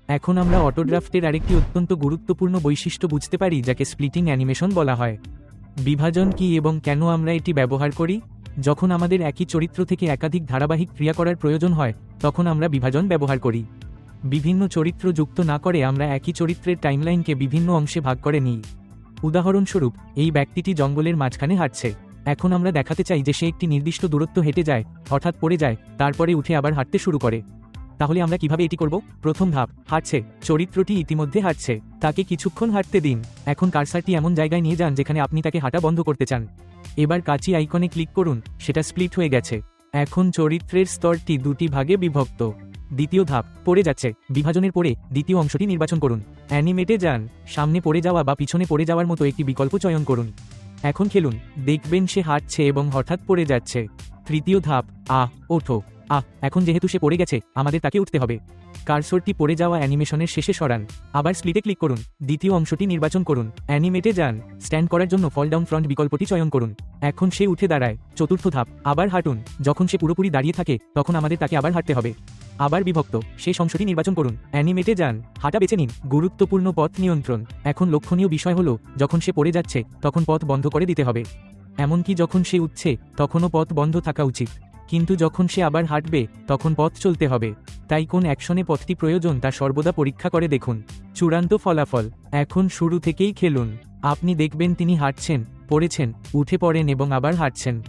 এখন আমরা অটোড্রাফটের আরেকটি অত্যন্ত গুরুত্বপূর্ণ বৈশিষ্ট্য বুঝতে পারি, যাকে স্প্লিটিং অ্যানিমেশন বলা হয়। বিভাজন কি এবং কেন আমরা এটি ব্যবহার করি? যখন আমাদের একই চরিত্র থেকে একাধিক ধারাবাহিক ক্রিয়া করার প্রয়োজন হয়, তখন আমরা বিভাজন ব্যবহার করি। বিভিন্ন চরিত্র যুক্ত না করে আমরা একই চরিত্রের টাইমলাইনকে বিভিন্ন অংশে ভাগ করে নিই। উদাহরণস্বরূপ, এই ব্যক্তিটি জঙ্গলের মাঝখানে হাঁটছে। এখন আমরা দেখাতে চাই যে সে একটি নির্দিষ্ট দূরত্ব হেঁটে যায়, হঠাৎ পড়ে যায়, তারপরে উঠে আবার হাঁটতে শুরু করে। তাহলে আমরা কিভাবে এটি করব? প্রথম ধাপ, হাঁটছে। চরিত্রটি ইতিমধ্যে হাঁটছে, তাকে কিছুক্ষণ হাঁটতে দিন। এখন কার্সারটি এমন জায়গায় নিয়ে যান যেখানে আপনি তাকে হাঁটা বন্ধ করতে চান। এবার কাঁচি আইকনে ক্লিক করুন, সেটা স্প্লিট হয়ে গেছে। এখন চরিত্রের স্তরটি দুটি ভাগে বিভক্ত। দ্বিতীয় ধাপ, পড়ে যাচ্ছে। বিভাজনের পরে দ্বিতীয় অংশটি নির্বাচন করুন। অ্যানিমেটে যান, সামনে পড়ে যাওয়া বা পিছনে পড়ে যাওয়ার মতো একটি বিকল্প চয়ন করুন। এখন খেলুন, দেখবেন সে হাঁটছে এবং হঠাৎ পড়ে যাচ্ছে। তৃতীয় ধাপ, ওঠো। এখন যেহেতু সে পড়ে গেছে, আমাদের তাকে উঠতে হবে। কার্সরটি পড়ে যাওয়া অ্যানিমেশনের শেষে সরান, আবার স্প্লিটে ক্লিক করুন, দ্বিতীয় অংশটি নির্বাচন করুন। অ্যানিমেটে যান, স্ট্যান্ড করার জন্য ফল ডাউন ফ্রন্ট বিকল্পটি চয়ন করুন। এখন সে উঠে দাঁড়ায়। চতুর্থ ধাপ, আবার হাঁটুন। যখন সে পুরোপুরি দাঁড়িয়ে থাকে, তখন আমাদের তাকে আবার হাঁটতে হবে। আবার বিভক্ত, শেষ অংশটি নির্বাচন করুন। অ্যানিমেটে যান, হাঁটা বেছে নিন। গুরুত্বপূর্ণ পথ নিয়ন্ত্রণ। এখন লক্ষণীয় বিষয় হলো, যখন সে পড়ে যাচ্ছে, তখন পথ বন্ধ করে দিতে হবে। এমনকি যখন সে উঠছে, তখনও পথ বন্ধ থাকা উচিত। কিন্তু যখন সে আবার হাঁটবে, তখন পথ চলতে হবে। তাই কোন অ্যাকশনে পথটি প্রয়োজন তা সর্বদা পরীক্ষা করে দেখুন। চূড়ান্ত ফলাফল। এখন শুরু থেকেই খেলুন। আপনি দেখবেন তিনি হাঁটছেন, পড়েছেন, উঠে পড়েন এবং আবার হাঁটছেন।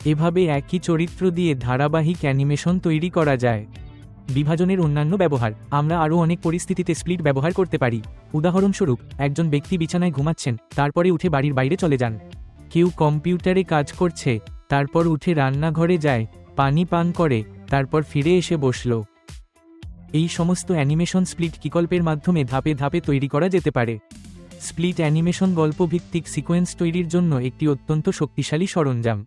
এভাবে একই চরিত্র দিয়ে ধারাবাহিক অ্যানিমেশন তৈরি করা যায়। বিভাজনের অন্যান্য ব্যবহার। আমরা আরও অনেক পরিস্থিতিতে স্প্লিট ব্যবহার করতে পারি। উদাহরণস্বরূপ, একজন ব্যক্তি বিছানায় ঘুমাচ্ছেন, তারপরে উঠে বাড়ির বাইরে চলে যান। কেউ কম্পিউটারে কাজ করছে, তারপর উঠে রান্নাঘরে যায়, পানি পান করে, তারপর ফিরে এসে বসল। এই সমস্ত অ্যানিমেশন স্প্লিট বিকল্পের মাধ্যমে ধাপে ধাপে তৈরি করা যেতে পারে। স্প্লিট অ্যানিমেশন গল্পভিত্তিক সিকোয়েন্স তৈরির জন্য একটি অত্যন্ত শক্তিশালী সরঞ্জাম।